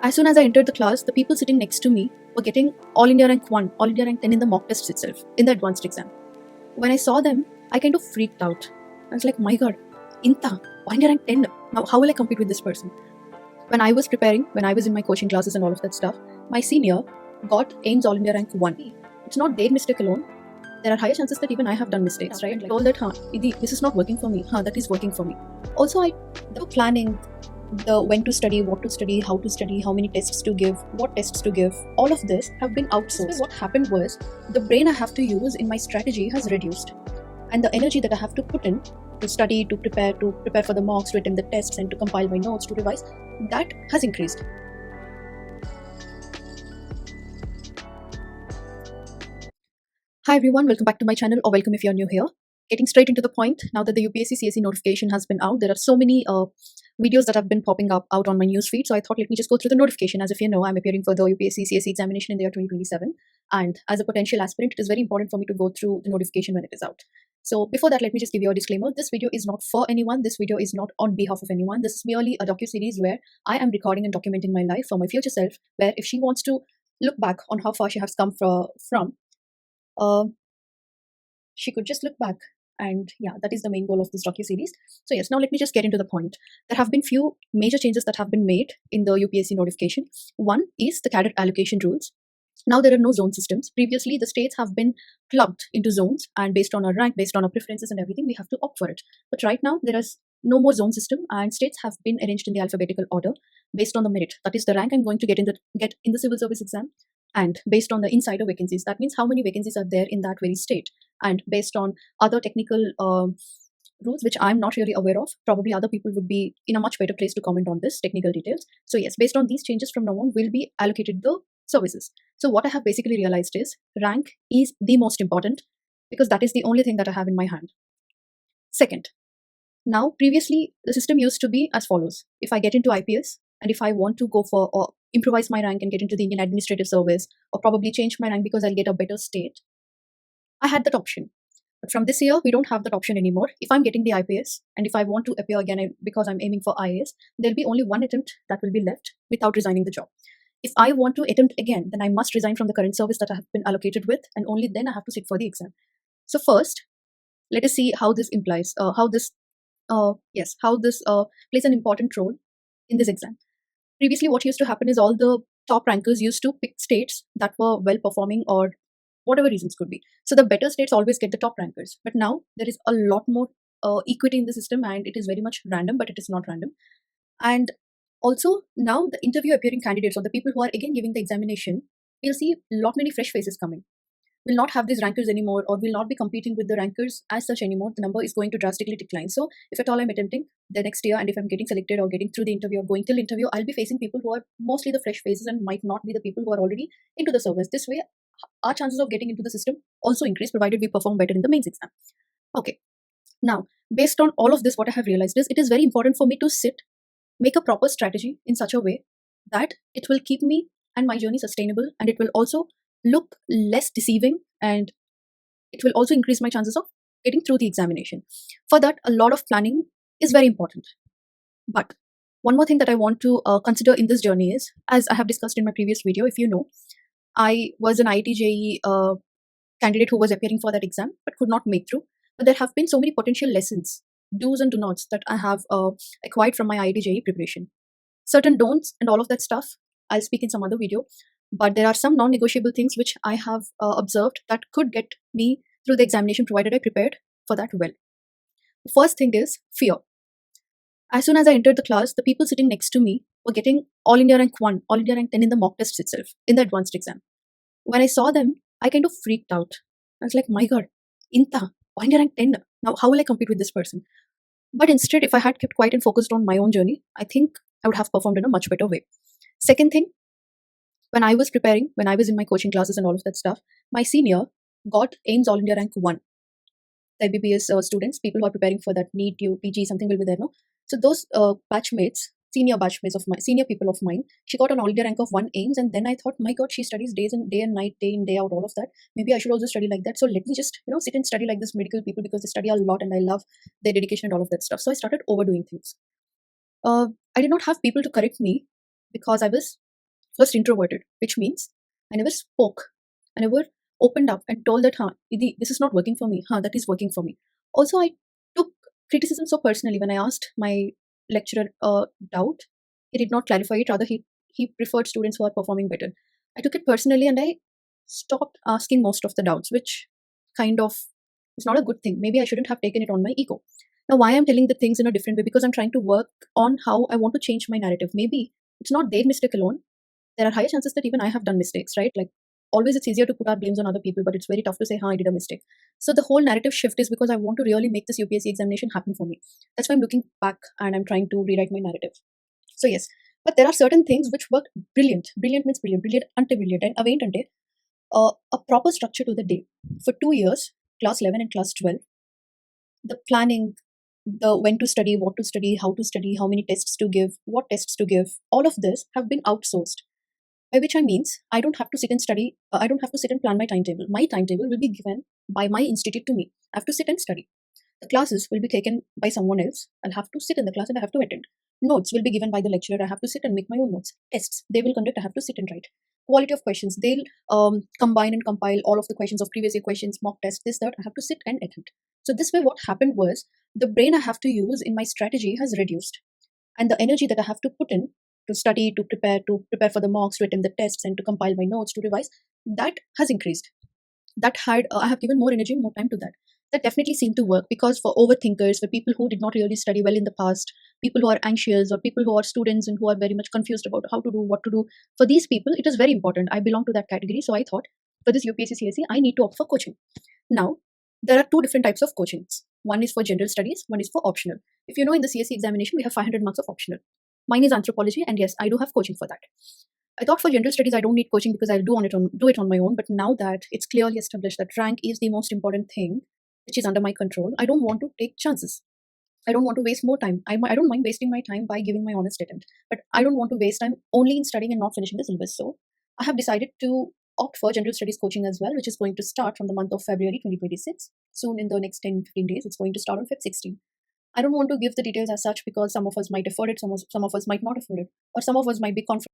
As soon as I entered the class, the people sitting next to me were getting All India rank 1, All India rank 10 in the mock tests itself, in the advanced exam. When I saw them, I kind of freaked out. I was like, my god, Inta, All India rank 10. Now, how will I compete with this person? When I was preparing, when I was in my coaching classes and all of that stuff, my senior got AIMS All India rank 1. It's not their mistake alone. There are higher chances that even I have done mistakes, right? I told that, this is not working for me. That is working for me. Also, the planning, the when to study, what to study, how many tests to give, what tests to give, all of this have been outsourced. So what happened was the brain I have to use in my strategy has reduced, and the energy that I have to put in to study, to prepare for the mocks, to attempt the tests, and to compile my notes, to revise, that has increased. Hi everyone, welcome back to my channel, or welcome if you're new here. Getting straight into the point, now that the UPSC CSE notification has been out, there are so many videos that have been popping up out on my newsfeed. So I thought, let me just go through the notification. As if you know, I'm appearing for the UPSC CSE examination in the year 2027. And as a potential aspirant, it is very important for me to go through the notification when it is out. So before that, let me just give you a disclaimer. This video is not for anyone. This video is not on behalf of anyone. This is merely a docu-series where I am recording and documenting my life for my future self, where if she wants to look back on how far she has come from, she could just look back. And yeah, that is the main goal of this docu-series. So yes, now let me just get into the point. There have been few major changes that have been made in the UPSC notification. One is the cadet allocation rules. Now there are no zone systems. Previously, the states have been clubbed into zones, and based on our rank, based on our preferences and everything, we have to opt for it. But right now, there is no more zone system, and states have been arranged in the alphabetical order based on the merit. That is the rank I'm going to get in the civil service exam, and based on the insider vacancies. That means how many vacancies are there in that very state, and based on other technical rules, which I'm not really aware of. Probably other people would be in a much better place to comment on this technical details. So yes, based on these changes from now on, will be allocated the services. So what I have basically realized is rank is the most important, because that is the only thing that I have in my hand. Second, now previously the system used to be as follows. If I get into IPS, and if I want to go for or improvise my rank and get into the Indian Administrative Service, or probably change my rank because I'll get a better state, I had that option. But from this year, we don't have that option anymore. If I'm getting the IPS, and if I want to appear again because I'm aiming for IAS, there'll be only one attempt that will be left without resigning the job. If I want to attempt again, then I must resign from the current service that I have been allocated with, and only then I have to sit for the exam. So first, let us see how this implies, how this plays an important role in this exam. Previously, what used to happen is all the top rankers used to pick states that were well performing, or whatever reasons could be. So the better states always get the top rankers. But now there is a lot more equity in the system, and it is very much random, but it is not random. And also now the interview appearing candidates, or the people who are again giving the examination, we'll see a lot many fresh faces coming. Will not have these rankers anymore, or will not be competing with the rankers as such anymore. The number is going to drastically decline. So if at all I'm attempting the next year, and if I'm getting selected or getting through the interview or going till interview, I'll be facing people who are mostly the fresh faces and might not be the people who are already into the service. This way, our chances of getting into the system also increase, provided we perform better in the mains exam. Okay. Now, based on all of this, what I have realized is it is very important for me to make a proper strategy in such a way that it will keep me and my journey sustainable, and it will also look less deceiving, and it will also increase my chances of getting through the examination. For that, a lot of planning is very important. But one more thing that I want to consider in this journey is, as I have discussed in my previous video, if you know, I was an IIT Jee candidate who was appearing for that exam but could not make through. But there have been so many potential lessons, do's and do nots, that I have acquired from my IIT Jee preparation. Certain don'ts and all of that stuff, I'll speak in some other video. But there are some non-negotiable things which I have observed that could get me through the examination, provided I prepared for that well. The first thing is fear. As soon as I entered the class, the people sitting next to me were getting All India rank 1, All India rank 10 in the mock tests itself, in the advanced exam. When I saw them, I kind of freaked out. I was like, my god, Inta, All India rank 10. Now, how will I compete with this person? But instead, if I had kept quiet and focused on my own journey, I think I would have performed in a much better way. Second thing, when I was preparing, when I was in my coaching classes and all of that stuff, my senior got AIMS All India rank 1. The MBBS students, people who are preparing for that NEET, UPG, something will be there, no? So those senior batchmates of mine, senior people of mine, she got an All India rank of 1 AIMS, and then I thought, my god, she studies day and night, day in, day out, all of that. Maybe I should also study like that. So let me just, sit and study like this medical people, because they study a lot and I love their dedication and all of that stuff. So I started overdoing things. I did not have people to correct me because I was first introverted, which means I never spoke. I never opened up and told that, Idi, this is not working for me. That is working for me. Also, I took criticism so personally when I asked my lecturer a doubt. He did not clarify it. Rather, he preferred students who are performing better. I took it personally and I stopped asking most of the doubts, which kind of is not a good thing. Maybe I shouldn't have taken it on my ego. Now, why I'm telling the things in a different way? Because I'm trying to work on how I want to change my narrative. Maybe it's not their mistake alone. There are higher chances that even I have done mistakes, right? Like, always it's easier to put our blames on other people, but it's very tough to say, I did a mistake. So the whole narrative shift is because I want to really make this UPSC examination happen for me. That's why I'm looking back and I'm trying to rewrite my narrative. So yes, but there are certain things which work brilliant. Brilliant means brilliant, brilliant ante brilliant, and away ante a proper structure to the day. For 2 years, class 11 and class 12, the planning, the when to study, what to study, how many tests to give, what tests to give, all of this have been outsourced. By which I means I don't have to sit and study. I don't have to sit and plan my timetable. My timetable will be given by my institute to me. I have to sit and study. The classes will be taken by someone else. I'll have to sit in the class and I have to attend. Notes will be given by the lecturer. I have to sit and make my own notes. Tests they will conduct. I have to sit and write. Quality of questions, they'll combine and compile all of the questions of previous year questions, mock tests, this, that. I have to sit and attend. So this way, what happened was the brain I have to use in my strategy has reduced, and the energy that I have to put in to study, to prepare for the mocks, to attend the tests, and to compile my notes, to revise, that has increased. That had I have given more energy, more time to that. That definitely seemed to work, because for overthinkers, for people who did not really study well in the past, people who are anxious, or people who are students and who are very much confused about how to do, what to do, for these people, it is very important. I belong to that category, so I thought for this UPSC CSE, I need to opt for coaching. Now, there are two different types of coachings. One is for general studies, one is for optional. If you know, in the CSE examination, we have 500 marks of optional. Mine is anthropology, and yes, I do have coaching for that. I thought for general studies I don't need coaching because I'll do it on my own. But now that it's clearly established that rank is the most important thing, which is under my control, I don't want to take chances. I don't want to waste more time. I don't mind wasting my time by giving my honest attempt, but I don't want to waste time only in studying and not finishing the syllabus. So I have decided to opt for general studies coaching as well, which is going to start from the month of February 2026. Soon, in the next 10-15 days, it's going to start on Feb 16. I don't want to give the details as such because some of us might afford it, some of us might not afford it, or some of us might be confident